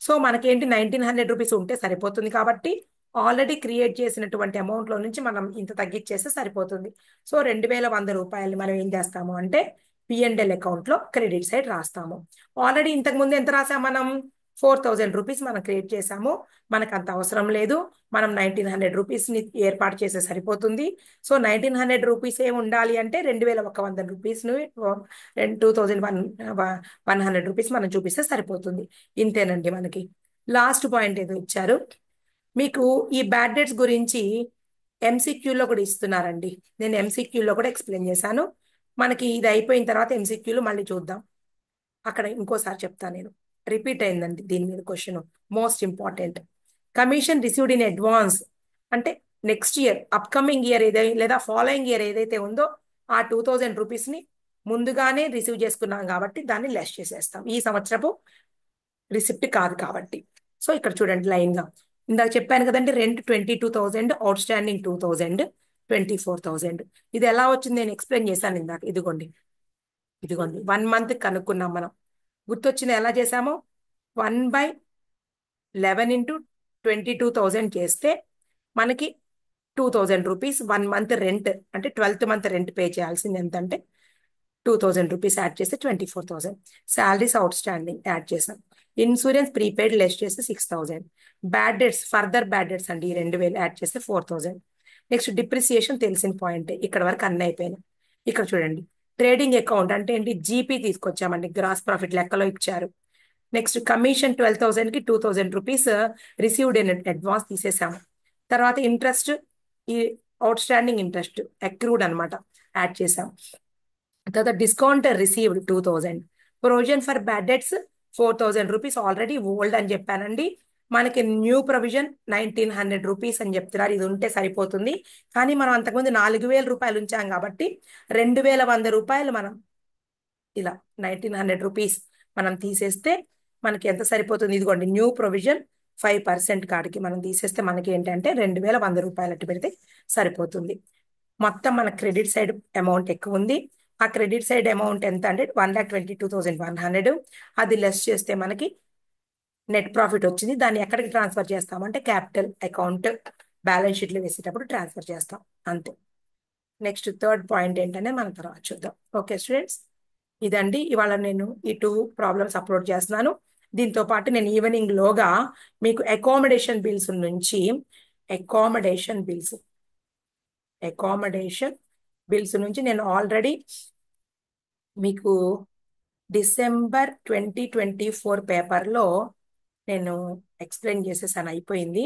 సో మనకేంటి 1,900 రూపీస్ ఉంటే సరిపోతుంది కాబట్టి ఆల్రెడీ క్రియేట్ చేసినటువంటి అమౌంట్ లో నుంచి మనం ఇంత తగ్గించేస్తే సరిపోతుంది. సో 2,100 రూపాయలు మనం ఏం చేస్తాము అంటే పిఎన్ఎల్ అకౌంట్ లో క్రెడిట్ సైడ్ రాస్తాము. ఆల్రెడీ ఇంతకు ముందు ఎంత రాసాం మనం? 4,000 రూపీస్ మనం క్రియేట్ చేసాము. మనకు అంత అవసరం లేదు. మనం 1,900 రూపీస్ ని ఏర్పాటు చేస్తే సరిపోతుంది. సో 1,900 రూపీస్ ఏ ఉండాలి అంటే 2,100 రూపీస్ ను 2,100 రూపీస్ మనం చూపిస్తే సరిపోతుంది. ఇంతేనండి. మనకి లాస్ట్ పాయింట్ ఏదో ఇచ్చారు మీకు. ఈ బ్యాడ్ డెట్స్ గురించి ఎంసీక్యూలో కూడా ఇస్తున్నారండి. నేను ఎంసీక్యూలో కూడా ఎక్స్ప్లెయిన్ చేశాను. మనకి ఇది అయిపోయిన తర్వాత ఎంసీక్యూలు మళ్ళీ చూద్దాం. అక్కడ ఇంకోసారి చెప్తాను నేను. రిపీట్ అయిందండి దీని మీద question. Most important. Commission received in advance అంటే నెక్స్ట్ ఇయర్ అప్కమింగ్ ఇయర్ ఏదైతే లేదా ఫాలోయింగ్ ఇయర్ ఏదైతే ఉందో ఆ 2,000 రూపీస్ ని ముందుగానే రిసీవ్ చేసుకున్నాం కాబట్టి దాన్ని లెస్ చేసేస్తాం. ఈ సంవత్సరపు రిసిప్ట్ కాదు కాబట్టి. సో ఇక్కడ చూడండి లైన్ గా ఇందాక చెప్పాను కదండి. Rent 22,000, out standing 2,000, 24,000. ఇది ఎలా వచ్చింది నేను ఎక్స్ప్లెయిన్ చేశాను ఇందాక. ఇదిగోండి ఇదిగోండి 1 మంత్ కనుక్కున్నాం మనం. గుర్తొచ్చింది ఎలా చేసామో? 1/11 ఇంటూ 22,000 చేస్తే మనకి 2,000 రూపీస్ 1 మంత్ రెంట్ అంటే 12th మంత్ రెంట్ పే చేయాల్సింది ఎంతంటే 2,000 రూపీస్ యాడ్ చేస్తే 24,000. శాలరీస్ అవుట్ స్టాండింగ్ యాడ్ చేసాం. ఇన్సూరెన్స్ ప్రీపెయిడ్ లెస్ చేస్తే 6,000. Bad debts, further bad debts అండి, ఈ 2,000 యాడ్ చేస్తే 4,000. నెక్స్ట్ డిప్రిసియేషన్ తెలిసిన పాయింటే, ఇక్కడ వరకు అన్నీ అయిపోయినాయి. ఇక్కడ చూడండి, ట్రేడింగ్ అకౌంట్ అంటే ఏంటి, జీపీ తీసుకొచ్చామండి, గ్రాస్ ప్రాఫిట్ లెక్కలో ఇచ్చారు. నెక్స్ట్ కమిషన్ 12,000కి 2,000 రూపీస్ రిసీవ్డ్ ఇన్ అడ్వాన్స్ తీసేసాము. తర్వాత ఇంట్రెస్ట్, ఈ అవుట్ స్టాండింగ్ ఇంట్రెస్ట్ అక్రూడ్ అనమాట, యాడ్ చేసాం. తర్వాత discount received 2,000. Provision for bad debts 4,000 rupees already old అని చెప్పానండి. మనకి న్యూ ప్రొవిజన్ 1,900 రూపీస్ అని చెప్తున్నారు. ఇది ఉంటే సరిపోతుంది, కానీ మనం అంతకుముందు 4,000 రూపాయలు ఉంచాం కాబట్టి 2,100 రూపాయలు మనం ఇలా 1,900 రూపీస్ మనం తీసేస్తే మనకి ఎంత సరిపోతుంది, ఇదిగోండి న్యూ ప్రొవిజన్ 5% కాడికి మనం తీసేస్తే మనకి ఏంటంటే 2,100 రూపాయలు అట్టు పెడితే సరిపోతుంది. మొత్తం మన క్రెడిట్ సైడ్ అమౌంట్ ఎక్కువ ఉంది. ఆ క్రెడిట్ సైడ్ అమౌంట్ ఎంత అంటే 1,22,100. అది లెస్ చేస్తే మనకి నెట్ ప్రాఫిట్ వచ్చింది. దాన్ని ఎక్కడికి ట్రాన్స్ఫర్ చేస్తామంటే క్యాపిటల్ అకౌంట్ బ్యాలెన్స్ షీట్లో వేసేటప్పుడు ట్రాన్స్ఫర్ చేస్తాం, అంతే. నెక్స్ట్ థర్డ్ పాయింట్ ఏంటనే మనం తర్వాత చూద్దాం. ఓకే స్టూడెంట్స్, ఇదండి ఇవాళ నేను ఈ 2 ప్రాబ్లమ్స్ అప్లోడ్ చేస్తున్నాను. దీంతో పాటు నేను ఈవినింగ్ లోగా మీకు అకామిడేషన్ బిల్స్ నుంచి అకామిడేషన్ బిల్స్ అకామిడేషన్ బిల్స్ నుంచి నేను ఆల్రెడీ మీకు డిసెంబర్ 2024 పేపర్లో నేను ఎక్స్ప్లెయిన్ చేసేసాను, అయిపోయింది.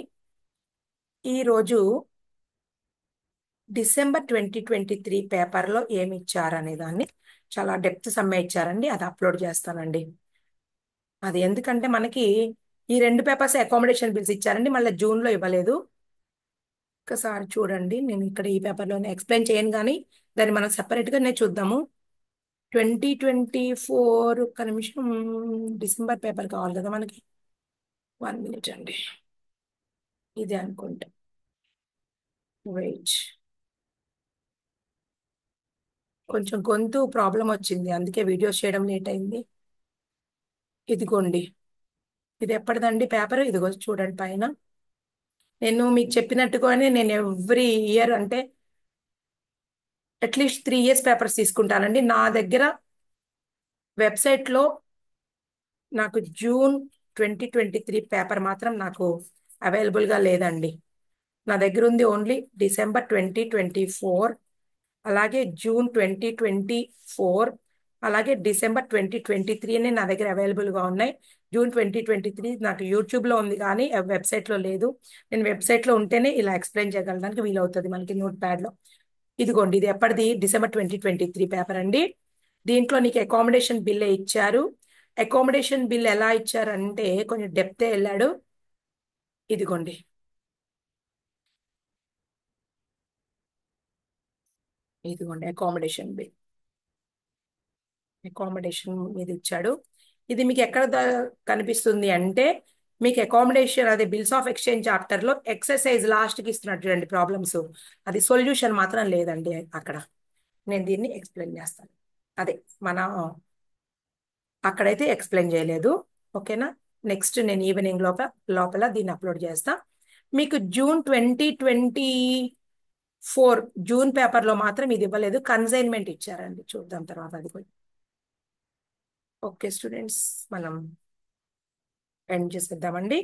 ఈరోజు డిసెంబర్ 2023 పేపర్లో ఏమి ఇచ్చారనే దాన్ని చాలా డెప్త్ సమ్మె ఇచ్చారండి, అది అప్లోడ్ చేస్తానండి. అది ఎందుకంటే మనకి ఈ 2 పేపర్స్ అకామిడేషన్ బిల్స్ ఇచ్చారండి, మళ్ళీ జూన్లో ఇవ్వలేదు. ఒకసారి చూడండి, నేను ఇక్కడ ఈ పేపర్లోనే ఎక్స్ప్లెయిన్ చేయను, కానీ దాన్ని మనం సెపరేట్గానే చూద్దాము. 2024 ఒక్క నిమిషం, డిసెంబర్ పేపర్ కావాలి కదా మనకి. 1 మినిట్ అండి, ఇదే అనుకుంటా, వెయిట్. కొంచెం గొంతు ప్రాబ్లం వచ్చింది, అందుకే వీడియోస్ చేయడం లేట్ అయింది. ఇదిగోండి, ఇది ఎప్పటిదండి పేపర్, ఇదిగో చూడండి పైన. నేను మీకు చెప్పినట్టుగానే నేను ఎవ్రీ ఇయర్ అంటే అట్లీస్ట్ 3 ఇయర్స్ పేపర్స్ తీసుకుంటానండి. నా దగ్గర వెబ్సైట్లో నాకు జూన్ 2023 పేపర్ మాత్రం నాకు అవైలబుల్గా లేదండి. నా దగ్గర ఉంది ఓన్లీ డిసెంబర్ 2024, అలాగే జూన్ 2024, అలాగే డిసెంబర్ 2023 అని నా దగ్గర అవైలబుల్గా ఉన్నాయి. జూన్ 2023 నాకు యూట్యూబ్లో ఉంది, కానీ వెబ్సైట్లో లేదు. నేను వెబ్సైట్లో ఉంటేనే ఇలా ఎక్స్ప్లెయిన్ చేయగలడానికి వీలవుతుంది మనకి నోట్ ప్యాడ్లో. ఇదిగోండి, ఇది ఎప్పటిది, డిసెంబర్ 2023 పేపర్ అండి. దీంట్లో నీకు అకామిడేషన్ బిల్ ఇచ్చారు. అకామిడేషన్ బిల్ ఎలా ఇచ్చారంటే కొంచెం డెప్త్ వెళ్ళాడు. ఇదిగోండి, ఇదిగోండి అకామిడేషన్ బిల్, అకామిడేషన్ మీద ఇచ్చాడు. ఇది మీకు ఎక్కడ కనిపిస్తుంది అంటే, మీకు అకామిడేషన్ అదే బిల్స్ ఆఫ్ ఎక్స్చేంజ్ చాప్టర్లో ఎక్సర్సైజ్ లాస్ట్కి ఇస్తున్నాడు చూడండి ప్రాబ్లమ్స్, అది సొల్యూషన్ మాత్రం లేదండి అక్కడ. నేను దీన్ని ఎక్స్ప్లెయిన్ చేస్తాను, అదే మన అక్కడైతే ఎక్స్ప్లెయిన్ చేయలేదు. ఓకేనా, నెక్స్ట్ నేను ఈవినింగ్ లోపల దీన్ని అప్లోడ్ చేస్తా. మీకు జూన్ 2024 జూన్ పేపర్లో మాత్రం ఇది ఇవ్వలేదు, కన్సైన్మెంట్ ఇచ్చారండి, చూద్దాం తర్వాత అది కూడా. ఓకే స్టూడెంట్స్, మనం ఎండ్ చేసేద్దామండి.